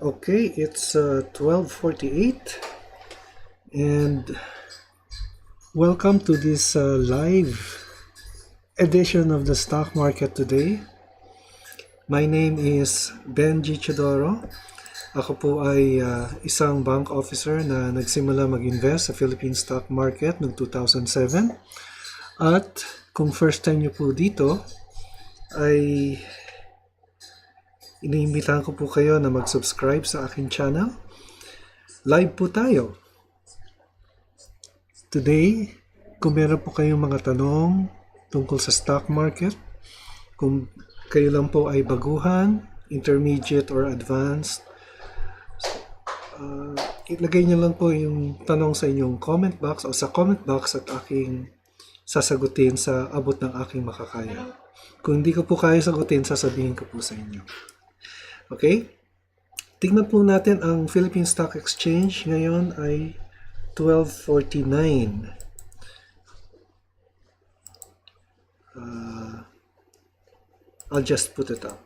Okay, it's 12:48 and welcome to this live edition of the stock market today. My name is Benji Chodoro. Ako po ay isang bank officer na nagsimula mag-invest sa Philippine stock market noong 2007. At kung first time niyo po dito ay iniimbitahan ko po kayo na mag-subscribe sa aking channel. Live po tayo. Today, kung meron po kayong mga tanong tungkol sa stock market, kung kayo lang po ay baguhan, intermediate or advanced, ilagay niyo lang po yung tanong sa inyong comment box o sa comment box at aking sasagutin sa abot ng aking makakaya. Kung hindi ko po kaya sagutin, sasabihin ko po sa inyo. Okay? Tingnan po natin ang Philippine Stock Exchange. Ngayon ay 12:49. I'll just put it up.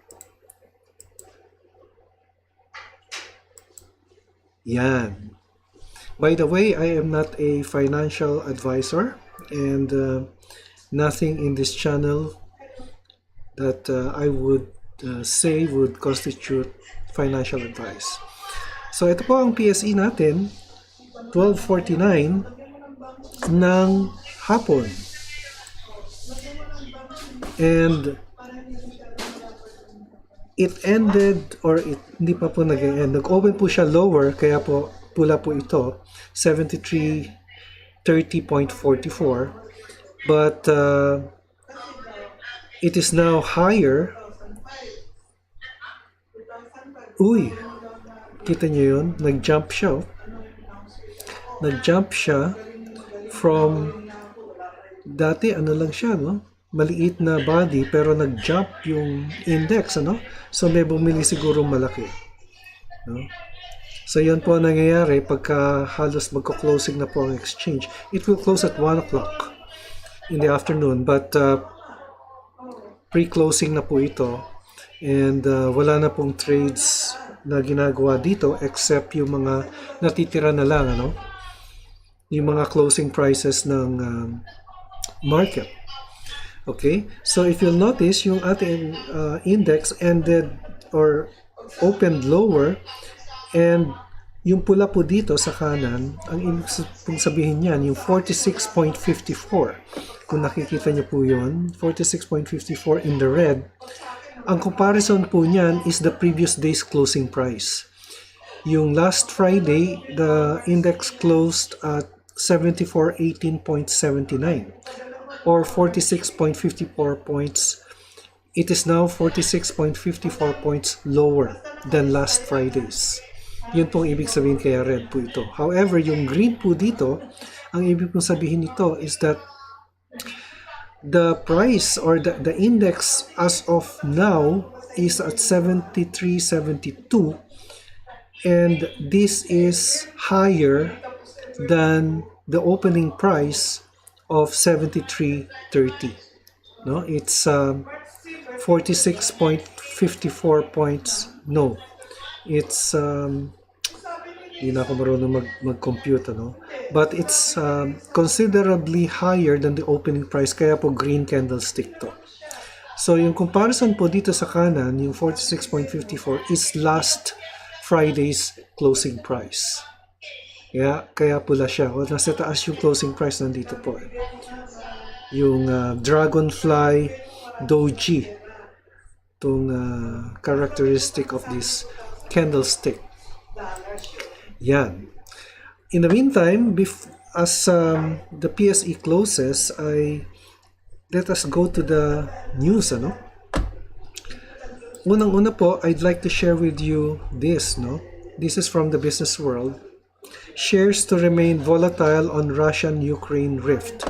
Yan. By the way, I am not a financial advisor and nothing in this channel that I would say would constitute financial advice. So ito po ang PSE natin, 12:49 ng hapon. And it ended, or hindi pa po nag-end. Nag-open po siya lower, kaya po pula po ito, 73.30.44. But it is now higher. Uy, kita nyo yun? Nag-jump siya. Nag-jump siya from, dati ano lang siya, no? Maliit na body, pero nag-jump yung index, ano? So may bumili siguro malaki. No? So yan po ang nangyayari pagka halos magko-closing na po ang exchange. It will close at 1 o'clock in the afternoon, but pre-closing na po ito. And wala na pong trades na ginagawa dito except yung mga natitira na lang, ano? Yung mga closing prices ng market. Okay? So if you'll notice, yung ating index ended or opened lower, and yung pula po dito sa kanan, ang ibig sabihin niyan, yung 46.54. Kung nakikita niyo po yun, 46.54 in the red. Ang comparison po niyan is the previous day's closing price. Yung last Friday, the index closed at 7418.79 or 46.54 points. It is now 46.54 points lower than last Friday's. Yun pong ibig sabihin kaya red po ito. However, yung green po dito, ang ibig pong sabihin nito is that the price or the index as of now is at 73.72, and this is higher than the opening price of 73.30. No, it's 46.54 points. No, it's hindi na ako marunong mag-compute, no? But it's considerably higher than the opening price, kaya po green candlestick to. So yung comparison po dito sa kanan, yung 46.54 is last Friday's closing price. Kaya pula siya. O nasa taas yung closing price, nandito po. Yung dragonfly doji, itong characteristic of this candlestick. Yan. In the meantime, as the PSE closes, let us go to the news, ano? Unang-una po, I'd like to share with you this, no? This is from the business world. Shares to remain volatile on Russian-Ukraine rift.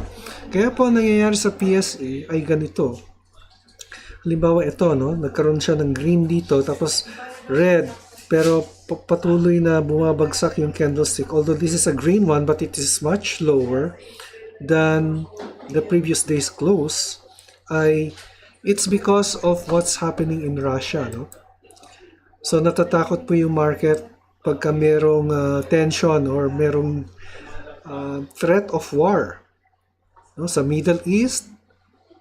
Kaya po nangyayari sa PSE ay ganito. Halimbawa ito, no? Nagkaroon siya ng green dito, tapos red, pero patuloy na bumabagsak yung candlestick. Although this is a green one, but it is much lower than the previous day's close. It's because of what's happening in Russia, no? So natatakot po yung market pagka merong tension or merong threat of war, no, sa Middle East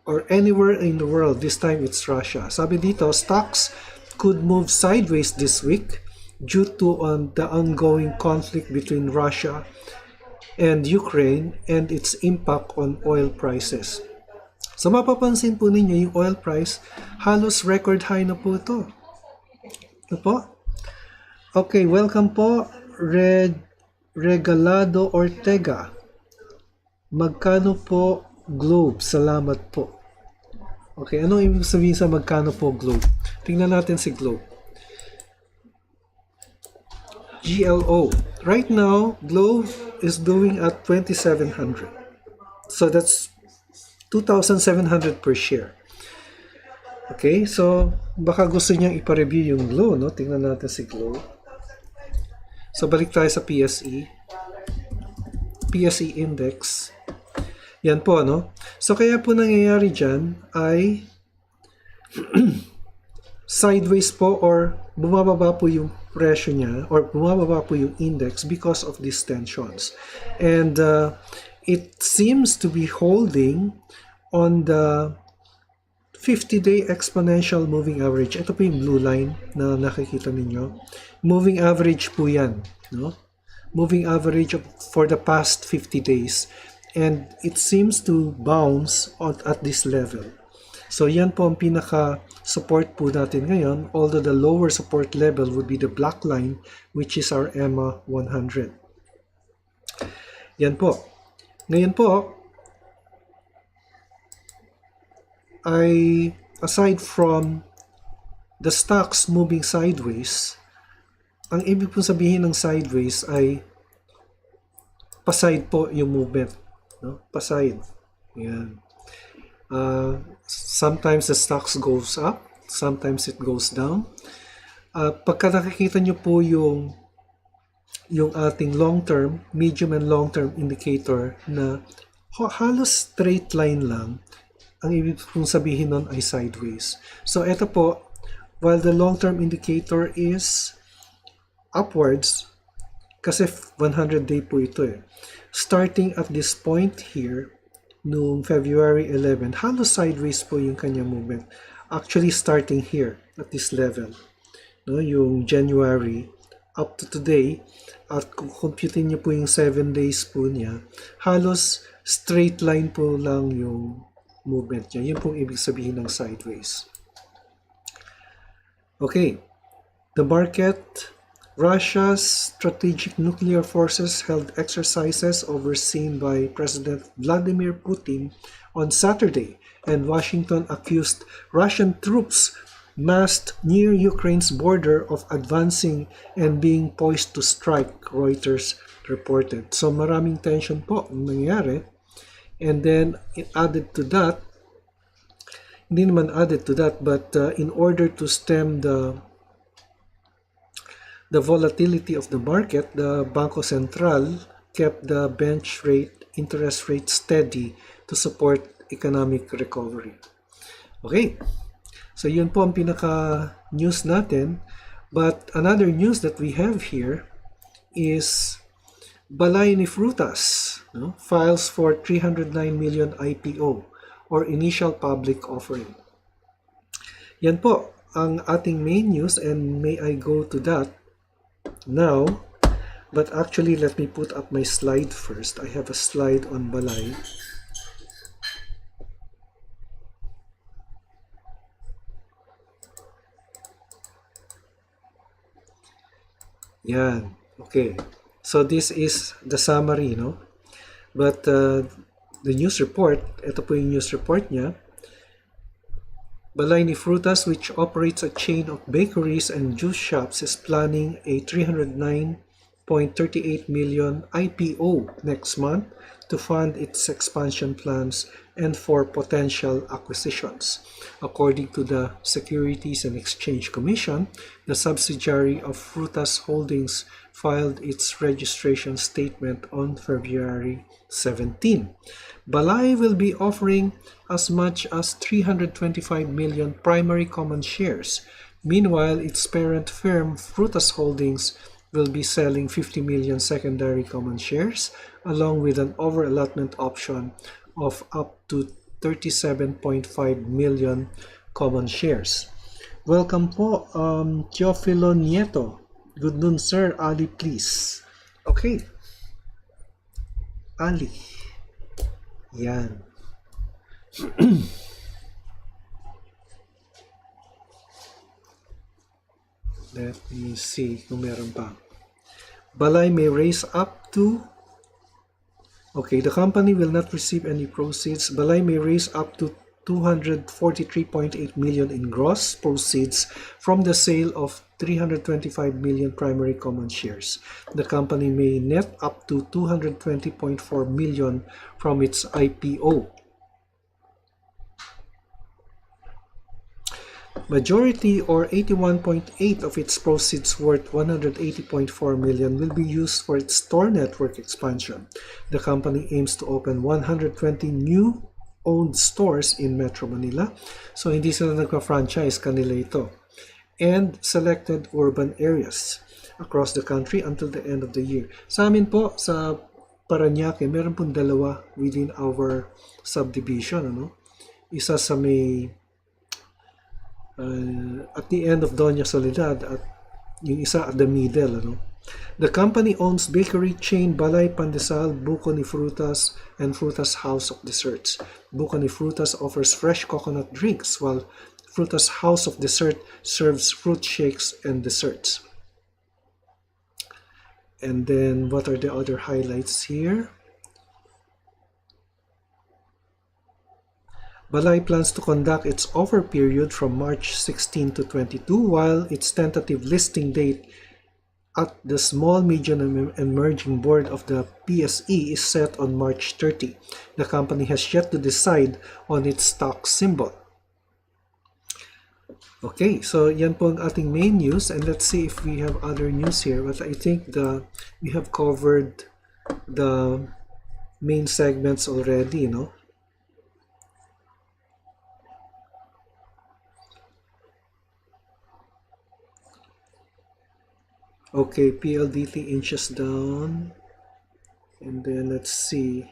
or anywhere in the world. This time it's Russia. Sabi dito, stocks could move sideways this week due to the ongoing conflict between Russia and Ukraine and its impact on oil prices. So mapapansin po ninyo yung oil price, halos record high na po ito. Ito po. Okay, welcome po, Regalado Ortega. Magkano po Globe? Salamat po. Okay, anong ibig sabihin sa magkano po Globe? Tingnan natin si Globe. GLO. Right now, Globe is doing at 2,700. So that's 2,700 per share. Okay, so baka gusto niyang ipa-review yung Globe, no? Tingnan natin si Globe. So balik tayo sa PSE. PSE index. Yan po, no? So kaya po nangyayari dyan ay sideways po or bumababa po yung presyo niya or bumababa po yung index because of these tensions. And it seems to be holding on the 50-day exponential moving average. Ito po yung blue line na nakikita ninyo. Moving average po yan, no? Moving average for the past 50 days. And it seems to bounce at this level. So yan po ang pinaka-support po natin ngayon, although the lower support level would be the black line, which is our EMA 100. Yan po. Ngayon po, aside from the stocks moving sideways, ang ibig pong sabihin ng sideways ay paside po yung movement, no? Paside. Yan. Sometimes the stocks goes up, sometimes it goes down. Pagka nakikita nyo po yung ating long-term, medium and long-term indicator na halos straight line lang, ang ibig pong sabihin nun ay sideways. So ito po, while the long-term indicator is upwards, kasi 100-day po ito eh. Starting at this point here, noong February 11, halos sideways po yung kanyang movement. Actually, starting here, at this level. No, yung January, up to today, at kung computin nyo po yung 7 days po niya, halos straight line po lang yung movement niya. Yun pong ibig sabihin ng sideways. Okay. The market, Russia's strategic nuclear forces held exercises overseen by President Vladimir Putin on Saturday, and Washington accused Russian troops massed near Ukraine's border of advancing and being poised to strike, Reuters reported. So maraming tension po ang nangyayari. And then it added to that, hindi naman added to that, but in order to stem the volatility of the market, the Banco Central kept the bench rate, interest rate steady to support economic recovery. Okay, so yun po ang pinaka-news natin. But another news that we have here is Balai ni Frutas, no, files for 309 million IPO or initial public offering. Yan po ang ating main news, and may I go to that now, but actually let me put up my slide first. I have a slide on Balai. Yan. Okay. So this is the summary, no? But the news report, ito po yung news report niya. Balai ni Frutas, which operates a chain of bakeries and juice shops, is planning a 309.38 million IPO next month to fund its expansion plans and for potential acquisitions. According to the Securities and Exchange Commission, the subsidiary of Frutas Holdings filed its registration statement on February 17. Balai will be offering as much as 325 million primary common shares Meanwhile, its parent firm, Frutas Holdings, will be selling 50 million secondary common shares along with an over-allotment option of up to 37.5 million common shares. Welcome po, Teofilo Nieto. Good noon, sir. Ali, please. Okay. Ali. Yan. Let me see kung meron pa. Balai may raise up to... Okay, the company will not receive any proceeds. Balai may raise up to 243.8 million in gross proceeds from the sale of 325 million primary common shares. The company may net up to 220.4 million from its IPO. Majority or 81.8 of its proceeds worth 180.4 million will be used for its store network expansion. The company aims to open 120 new owned stores in Metro Manila. So hindi sila nagpa-franchise, kanila ito. And selected urban areas across the country until the end of the year. Sa amin po, sa Parañaque, meron pong dalawa within our subdivision. Isa sa may at the end of Doña Soledad at yung isa at the middle. The company owns bakery chain Balai Pandesal, Buko ni Frutas, and Frutas House of Desserts. Buko ni Frutas offers fresh coconut drinks, while Frutas House of Dessert serves fruit shakes and desserts. And then what are the other highlights here? Balai plans to conduct its offer period from March 16 to 22, while its tentative listing date at the Small, Medium, and Emerging Board of the PSE is set on March 30. The company has yet to decide on its stock symbol. Okay, so yan po ang ating main news, and let's see if we have other news here. But I think we have covered the main segments already, Okay, PLDT inches down. And then let's see.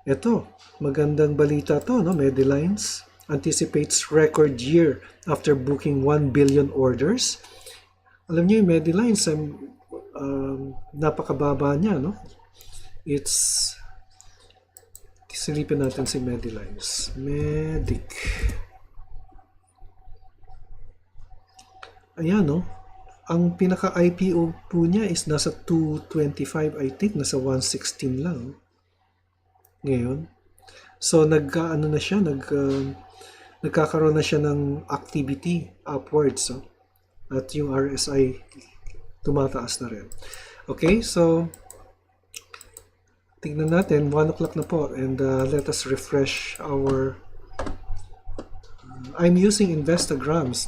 Ito, magandang balita to, Medilines anticipates record year after booking 1 billion orders. Alam niyo yung Medilines, napakababa niya, It's... Silipin natin si Medilines. Medic. Ayan, Ang pinaka-IPO po niya is nasa 225, I think. Nasa 116 lang. Ngayon. So, nagkaroon na siya ng activity upwards. At yung RSI tumataas na rin. Okay, so tignan natin. 1 o'clock na po. And let us refresh our... I'm using Instagrams,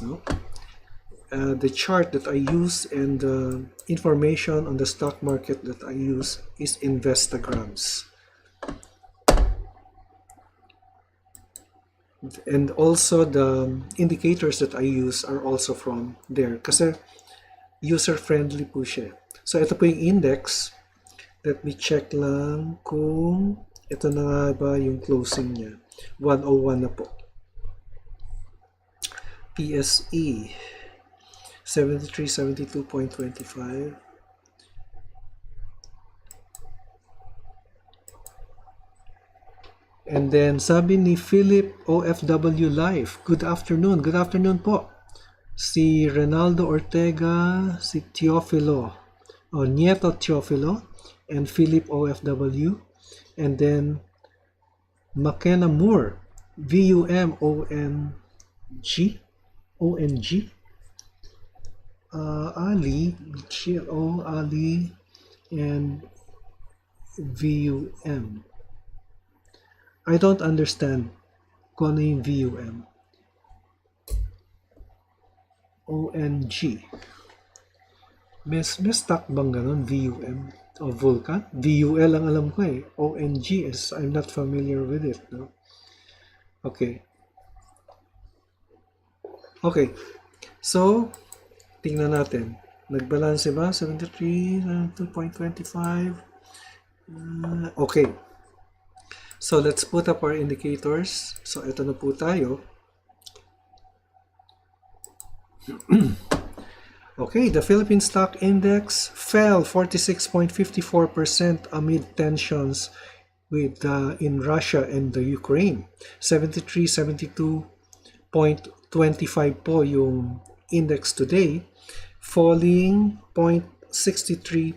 the chart that I use and the information on the stock market that I use is Instagrams. And also the indicators that I use are also from there. Kasi user-friendly po siya. So ito po yung index. Let me check lang kung ito na nga ba yung closing niya. 101 na po. PSE. 73.72.25. And then sabi ni Philip OFW Live, good afternoon. Good afternoon po. Si Renaldo Ortega, si Teofilo, Nieto Teofilo, and Philip OFW. And then McKenna Moore, VUMONG, Ali, Chio, Ali, and VUM. I don't understand kung ano yung VUM. ONG. May stock bang ganun? VUM o Vulcan? VUL ang alam ko eh. ONG is, I'm not familiar with it. Okay. Okay. So, tingnan natin. Nagbalanse ba? 73, 2.25. Okay. So, let's put up our indicators. So, ito na po tayo. Okay, the Philippine Stock Index fell 46.54% amid tensions with in Russia and the Ukraine. 73, 72.25 po yung index today, falling 0.63%.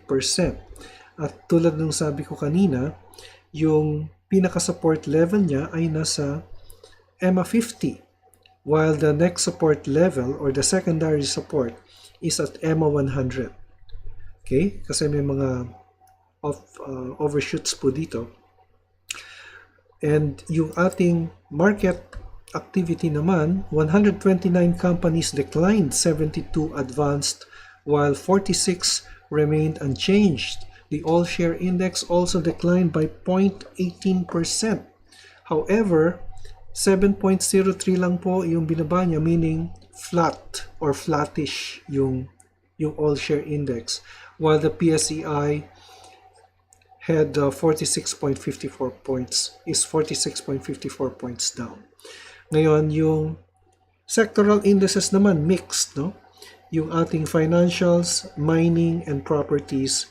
At tulad ng sabi ko kanina, yung pinaka-support level niya ay nasa EMA 50, while the next support level or the secondary support is at EMA 100. Okay? Kasi may mga overshoots po dito. And yung ating market activity naman, 129 companies declined, 72 advanced, while 46 remained unchanged. The all-share index also declined by 0.18%. However, 7.03 lang po yung binaba niya, meaning flat or flattish yung all-share index, while the PSEI had 46.54 points, is 46.54 points down. Ngayon, yung sectoral indices naman mixed, no? Yung ating financials, mining, and properties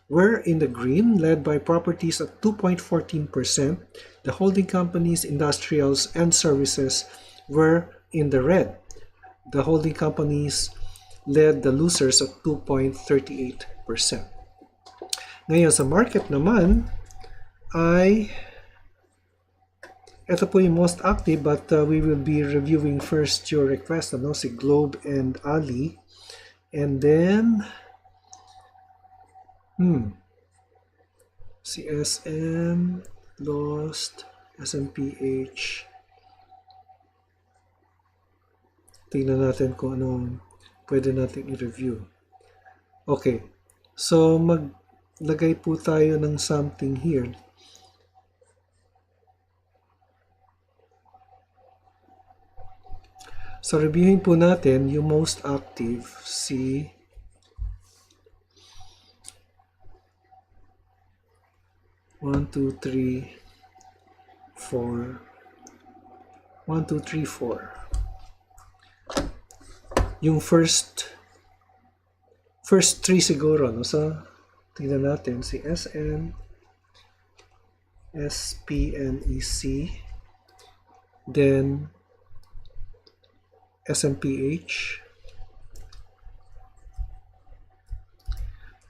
were in the green, led by properties at 2.14%. The holding companies, industrials, and services were in the red. The holding companies led the losers at 2.38%. Ngayon, sa market naman, ay ito po yung most active, but we will be reviewing first your request, ano, si Globe and Ali. And then, si SM lost, SMPH. Tingnan natin kung anong pwede natin i-review. Okay. So, maglagay po tayo ng something here. So, reviewin po natin yung most active, si One, two, three, four. Yung first three siguro, no? So, tingnan natin si SN, SPNEC, then SMPH.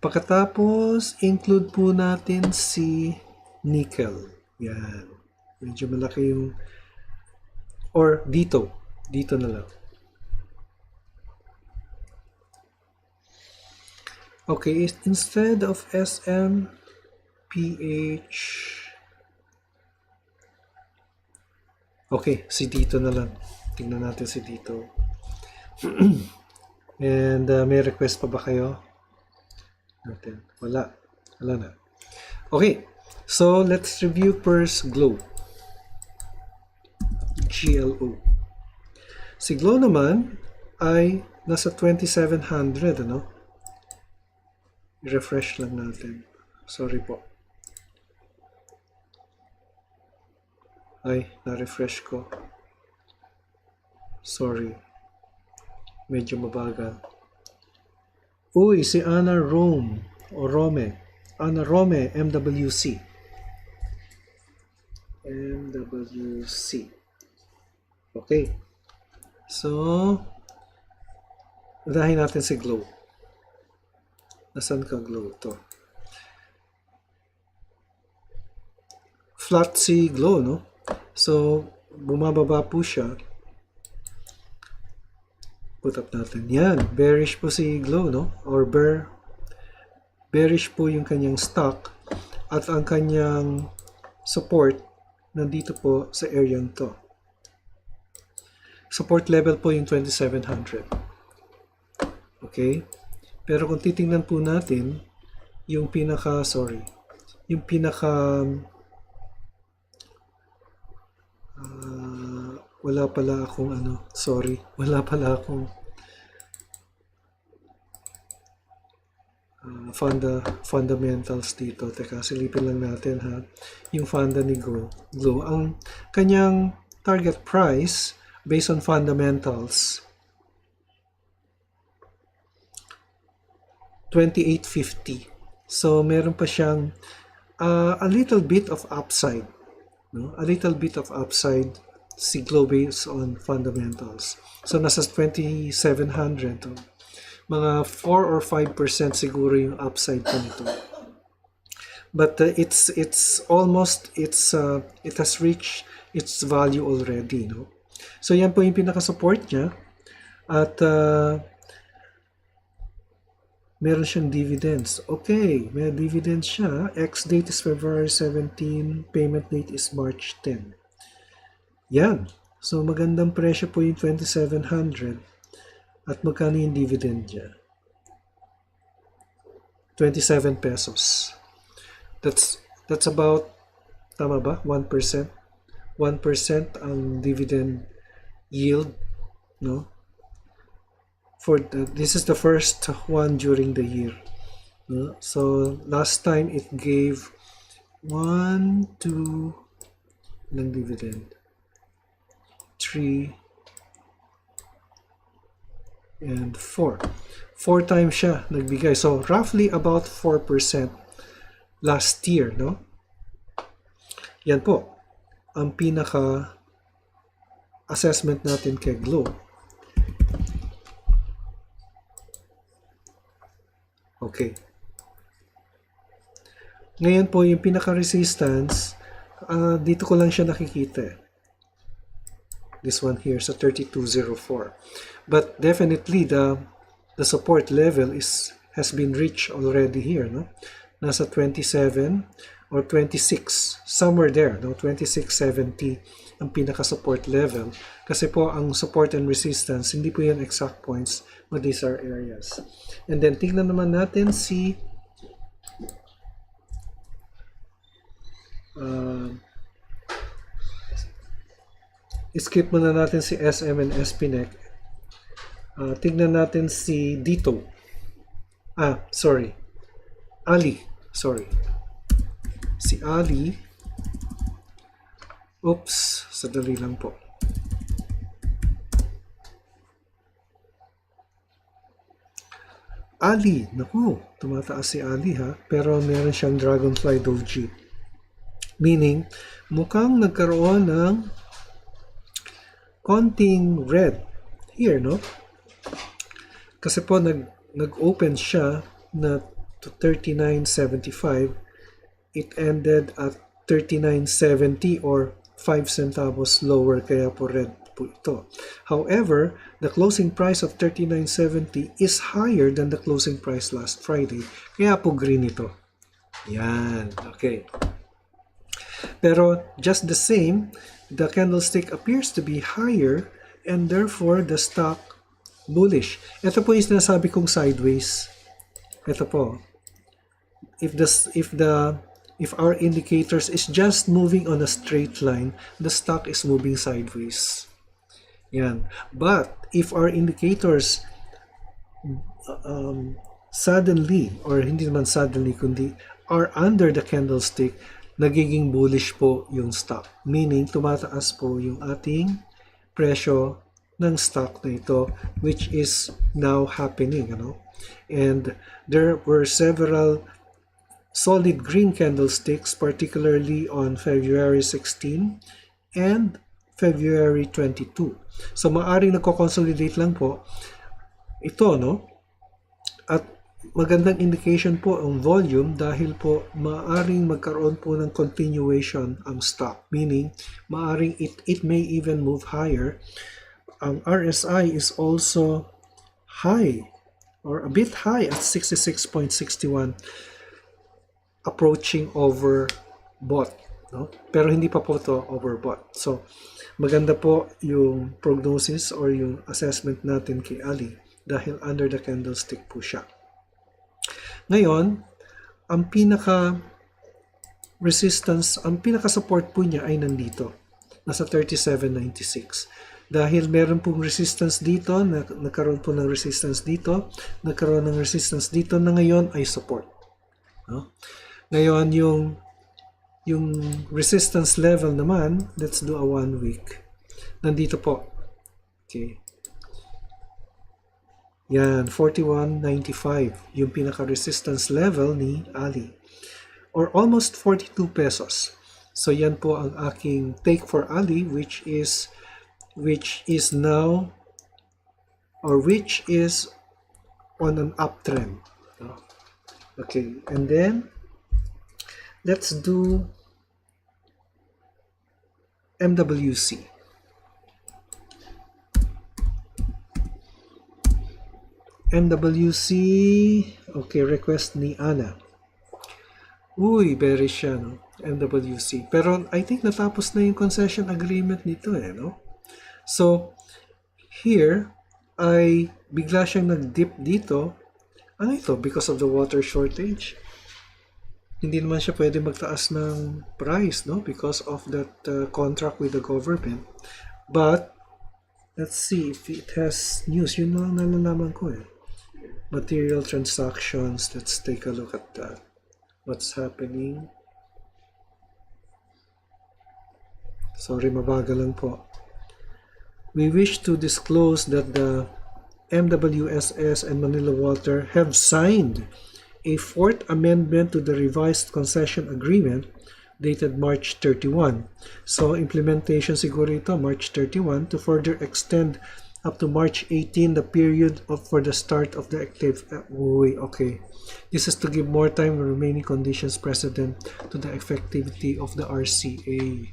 Pagkatapos, include po natin si nickel. Yan. Medyo malaki yung, or dito na lang. Okay, instead of SM, PH, okay, si dito na lang. Tingnan natin si dito. And may request pa ba kayo? Natin. Wala na. Okay, so let's review first GLOW. GLO. Si GLOW naman ay nasa 2,700, ano? I-refresh lang natin. Sorry po. Ay, na-refresh ko. Sorry. Medyo mabagal. Uy, si Ana Rome o Rome. Ana Rome, MWC. Okay. So, unahin natin si GLOW. Nasaan ka, GLOW? Ito. Flat si GLOW, no? So, bumababa po siya. Put up natin. Yan. Bearish po si GLOW, no? Or bearish po yung kanyang stock. At ang kanyang support nandito po sa area to. Support level po yung 2,700. Okay? Pero kung titingnan po natin, yung wala pala akong fundamentals dito. Teka, silipin lang natin ha. Yung funda ni Glow. Ang kanyang target price based on fundamentals, 28.50. So, meron pa siyang a little bit of upside. No? A little bit of upside si Glow based on fundamentals. So, nasa 2,700. Mga 4 or 5% siguro yung upside pa nito. But it has reached its value already, no? So yan po yung pinaka-support niya at meron siyang dividends. Okay, may dividends siya. Ex-date is February 17, payment date is March 10. Yan. So magandang presyo po yung 2,700. At magkano yung dividend niya? 27 pesos. That's about, tama ba? 1%. 1% ang dividend yield, no? This is the first one during the year. No? So last time it gave 1, 2 ng dividend. 3 and 4. 4 times siya nagbigay. So, roughly about 4% last year, no? Yan po ang pinaka-assessment natin kay Glow. Okay. Ngayon po, yung pinaka-resistance, dito ko lang siya nakikita. This one here sa 3204. But definitely the support level has been reached already here, no? Nasa 27 or 26, somewhere there, no? 2670 ang pinaka-support level. Kasi po ang support and resistance, hindi po yan exact points, but these are areas. And then tingnan naman natin si skip muna natin si SM and SPNEC. Tignan natin si dito. Sorry. Ali. Sorry. Si Ali. Oops. Sadali lang po. Ali. Naku. Tumataas si Ali ha. Pero meron siyang Dragonfly Doji. Meaning, mukhang nagkaroon ng konting red here, no? Kasi po nag-open siya na to 39.75. It ended at 39.70 or 5 centavos lower, kaya po red po ito. However, the closing price of 39.70 is higher than the closing price last Friday. Kaya po green ito. Yan. Okay. Pero just the same, the candlestick appears to be higher and therefore the stock bullish. Ito po yung sinasabi kong sideways. Ito po. If our indicators is just moving on a straight line, the stock is moving sideways. Yan. But if our indicators suddenly, or hindi naman suddenly, kundi are under the candlestick, nagiging bullish po yung stock. Meaning, tumataas po yung ating presyo ng stock na ito, which is now happening, and there were several solid green candlesticks, particularly on February 16 and February 22. So maaring nagko-consolidate lang po ito, at magandang indication po ang volume dahil po maaring magkaroon po ng continuation ang stock, meaning maaring it may even move higher. Ang RSI is also high or a bit high at 66.61, approaching overbought, pero hindi pa po ito overbought. So maganda po yung prognosis or yung assessment natin kay Ali dahil under the candlestick po siya. Ngayon, ang pinaka-resistance, ang pinaka-support po niya ay nandito. Nasa 37.96. Dahil meron pong resistance dito, nagkaroon po ng resistance dito, nagkaroon ng resistance dito na ngayon ay support. No? Ngayon, yung resistance level naman, let's do a 1 week. Nandito po. Okay. Yan, 41.95. Yung pinaka-resistance level ni Ali. Or almost 42 pesos. So yan po ang aking take for Ali, which is now, or which is on an uptrend. Okay, and then let's do MWC. MWC, okay, request ni Ana. Uy, bearish siya, no? MWC. Pero I think natapos na yung concession agreement nito, no? So, here, ay bigla siyang nag-dip dito. Ano ito? Because of the water shortage. Hindi naman siya pwede magtaas ng price, no? Because of that contract with the government. But, let's see if it has news. Yun lang nalalaman ko, Material transactions. Let's take a look at that. What's happening? Sorry, mabagal lang po. We wish to disclose that the MWSS and Manila Water have signed a fourth amendment to the revised concession agreement dated March 31. So, implementation siguro ito, March 31, to further extend up to March 18 the period for the start of the active. Okay. This is to give more time and remaining conditions precedent to the effectivity of the RCA.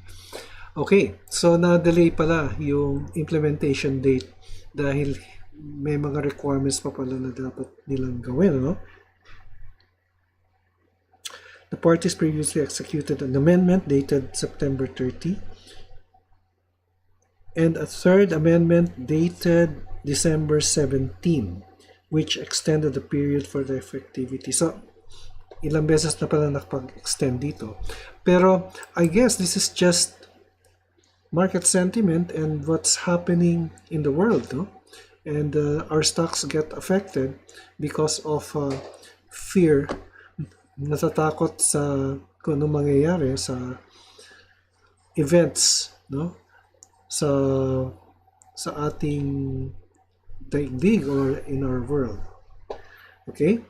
Okay, so na-delay pala yung implementation date dahil may mga requirements pa pala na dapat nilang gawin, no? The parties previously executed an amendment dated September 30 and a third amendment dated December 17, which extended the period for the effectivity. So, ilang beses na pala nakapag-extend dito. Pero, I guess this is just market sentiment and what's happening in the world, no? And our stocks get affected because of fear. Natatakot sa kung ano mangyayari sa events, no? Sa ating daigdig or in our world. Okay?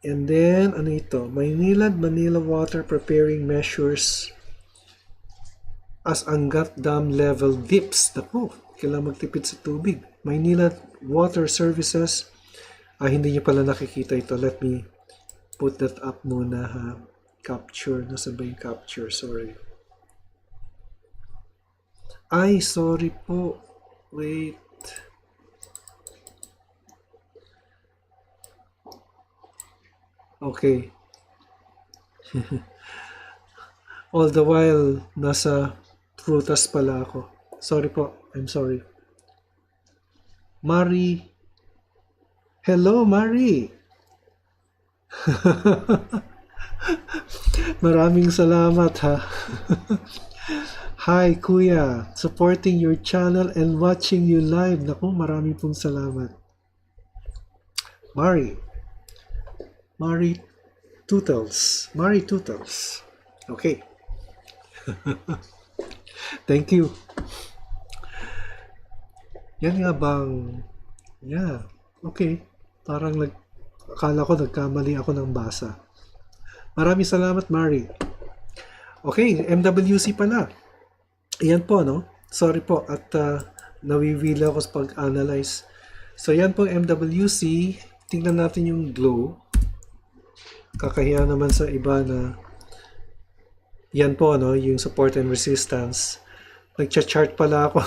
And then, ano ito? Manila Water preparing measures as Angat Dam level dips. Naku, kailangan magtipid sa tubig. Manila Water Services. Hindi niyo pala nakikita ito. Let me put that up muna, ha. Capture. Nasaan ba yung capture? Sorry. Ay, sorry po. Wait. Okay. All the while, nasa Frutas pala ako. Sorry po. I'm sorry. Mari. Hello, Mari. Maraming salamat, ha. Hi, Kuya. Supporting your channel and watching you live. Naku, marami pong salamat. Mari Tutels. Mari Tutels. Okay. Thank you. Yan nga bang... Yeah. Okay. Parang akala ko nagkamali ako ng basa. Maraming salamat, Mari. Okay, MWC pala. Yan po, no? Sorry po at nawiwila ako sa pag-analyze. So, yan po MWC. Tingnan natin yung glow. Kakahiya naman sa iba na yan po, no? Yung support and resistance. Nagcha-chart pala ako.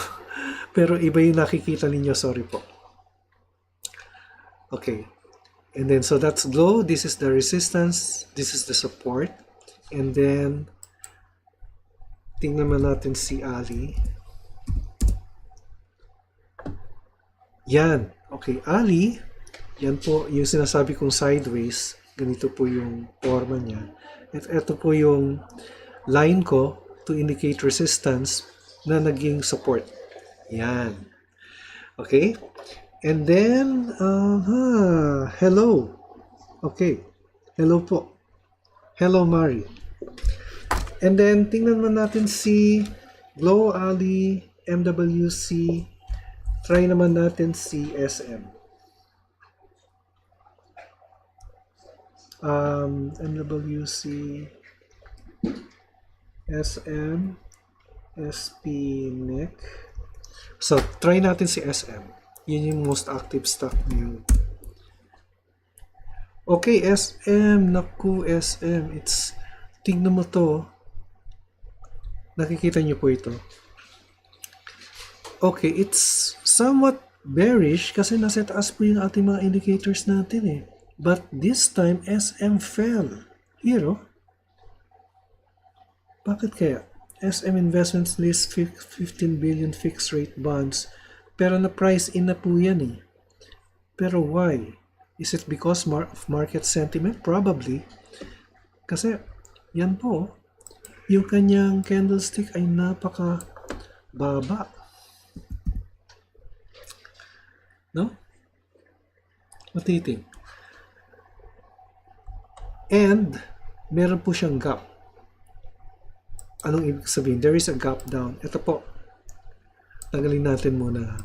Pero iba yung nakikita ninyo. Sorry po. Okay. And then, so that's glow. This is the resistance. This is the support. And then, tingnan naman natin si Ali. Yan. Okay, Ali. Yan po yung sinasabi kong sideways. Ganito po yung forma niya. At ito po yung line ko to indicate resistance. na naging support. Yan. Okay? And then, hello. Okay. Hello po. Hello, Mari. And then, tingnan man natin si Glow Ali, MWC. Try naman natin si SM. MWC, SM, SPNEC. So, try natin si SM. Yun yung most active stock ngayon. Okay, SM. Naku, SM. Tingnan mo to. Nakikita niyo po ito. Okay, it's somewhat bearish kasi nasa taas po yung ating mga indicators natin eh. But this time, SM fell. Here, oh. Bakit kaya? SM Investments list 15 billion fixed rate bonds. Pero na-price in na po yan eh. Pero why? Is it because of market sentiment? Probably. Kasi, yan po. Yung kanyang candlestick ay napaka-baba. No? What do you think? And, meron po siyang gap. Anong ibig sabihin? There is a gap down. Ito po. Tanggalin natin muna.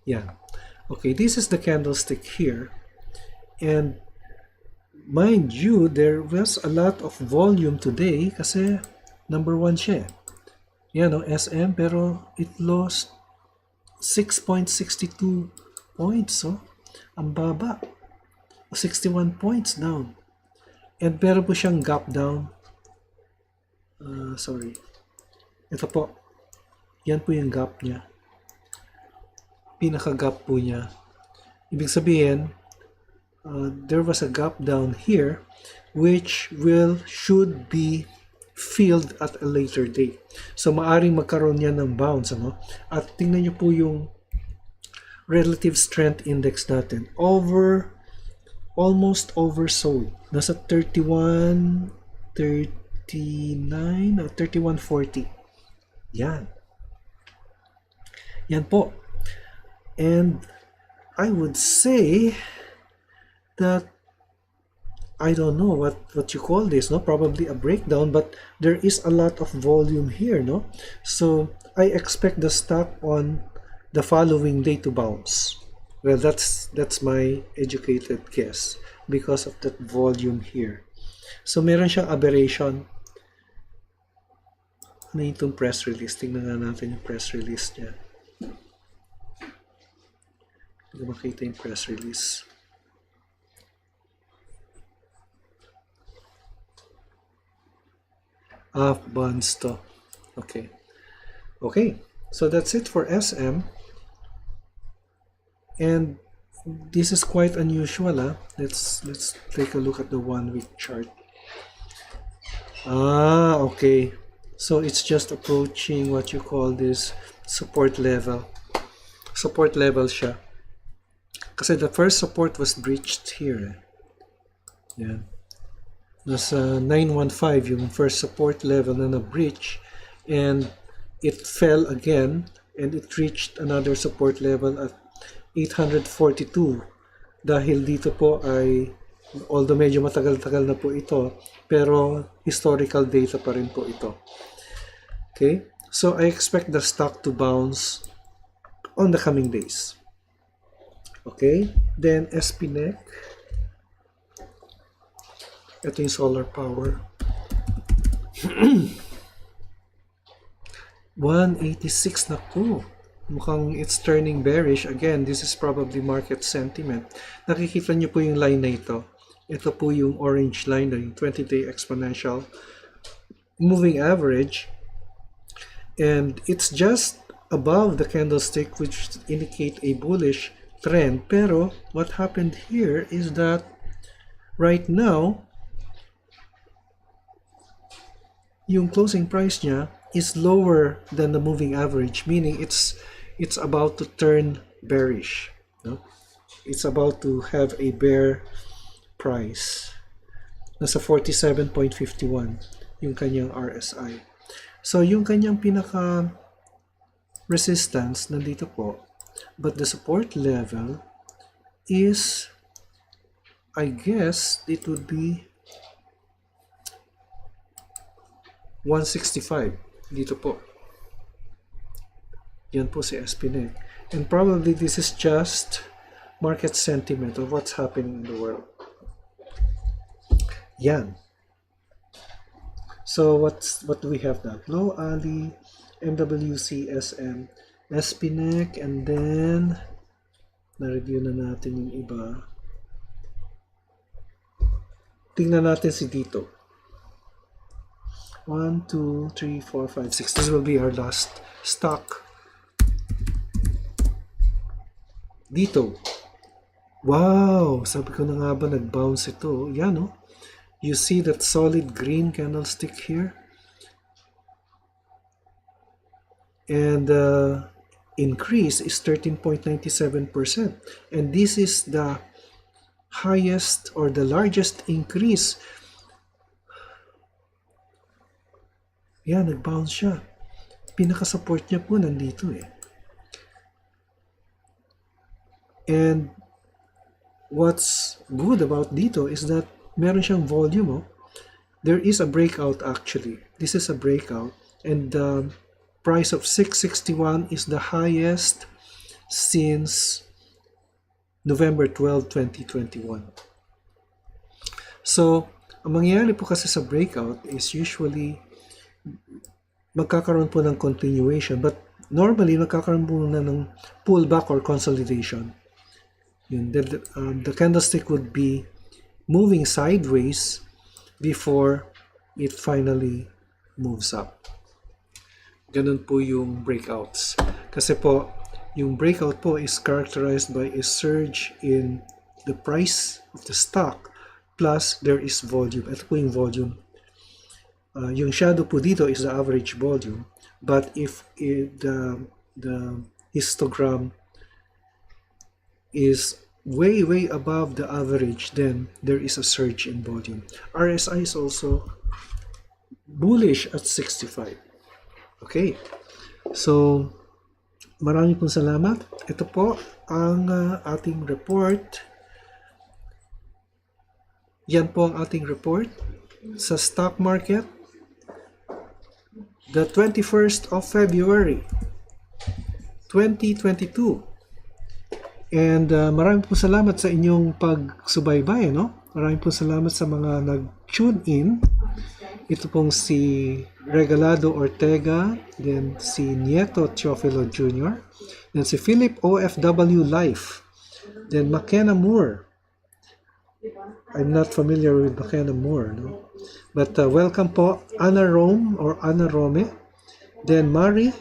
Yan. Okay, this is the candlestick here. And, mind you, there was a lot of volume today kasi number 1 siya. Yan o, SM, pero it lost 6.62 points. So, ang baba. 61 points down. And meron po siyang gap down. Sorry. Ito po. Yan po yung gap niya. Pinaka-gap po niya. Ibig sabihin, there was a gap down here which should be filled at a later date. So, maaring magkaroon yan ng bounce. Ano? At tingnan nyo po yung relative strength index natin. Almost oversold. Nasa 31, 39, or 31.40. Yan. Yan po. And I would say that I don't know what you call this, no? Probably a breakdown, but there is a lot of volume here, no? So I expect the stock on the following day to bounce. Well, that's my educated guess because of that volume here. So, meron siyang aberration. Ano itong press release? Tingnan nga natin yung press release niya. Hindi ko makita yung press release. Bonds to. Okay. Okay. So, that's it for SM. And this is quite unusual. Let's take a look at the 1 week chart. Okay. So it's just approaching what you call this support level. Support level siya. Kasi the first support was breached here. Yan. Nasa 915 yung first support level na na-breach, and it fell again and it reached another support level at 842. Dahil dito po ay, although medyo matagal-tagal na po ito, pero historical data pa rin po ito. Okay? So I expect the stock to bounce on the coming days. Okay? Then SPNEC. Ito yung solar power. 186 na po. Mukhang it's turning bearish. Again, this is probably market sentiment. Nakikita nyo po yung line na ito. Ito po yung orange line na yung 20-day exponential moving average. And it's just above the candlestick, which indicate a bullish trend. Pero what happened here is that right now, yung closing price niya is lower than the moving average, meaning it's about to turn bearish. No? It's about to have a bear price. Nasa 47.51 yung kanyang RSI. So yung kanyang pinaka resistance nandito po, but the support level is, I guess it would be 165 dito po. Yan po si SPNEC. And probably this is just market sentiment of what's happening in the world. Yan. So what do we have now? Low Ali, MWC, SM, SPNEC, and then na-review na natin yung iba. Tingnan natin si dito. 1, 2, 3, 4, 5, 6. This will be our last stock. Dito. Wow! Sabi ko na nga ba nag-bounce ito. Yan, no? You see that solid green candlestick here? And the increase is 13.97%. And this is the highest or the largest increase. Yan, nag-bounce siya. Pinaka-support niya po nandito eh. And what's good about dito is that meron siyang volume. Oh. There is a breakout actually. This is a breakout. And the price of 661 is the highest since November 12, 2021. So, ang mangyayari po kasi sa breakout is usually magkakaroon po ng continuation. But normally, magkakaroon po na ng pullback or consolidation. The candlestick would be moving sideways before it finally moves up. Ganun po yung breakouts. Kasi po, yung breakout po is characterized by a surge in the price of the stock plus there is volume. Ito po yung volume. Yung shadow po dito is the average volume. But if the histogram is way above the average, then there is a surge in volume. RSI is also bullish at 65. Okay. So, maraming pong salamat. Ito po ang ating report. Yan po ang ating report sa stock market. The 21st of February 2022. And maraming po salamat sa inyong pagsubaybay, no? Maraming po salamat sa mga nag-tune in. Ito pong si Regalado Ortega, then si Nieto Teofilo Jr., then si Philip OFW Life, then McKenna Moore. I'm not familiar with McKenna Moore, no? But welcome po, Ana Rome or Ana Rome. Then Mari,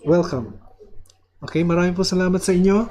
welcome. Okay, maraming po salamat sa inyo.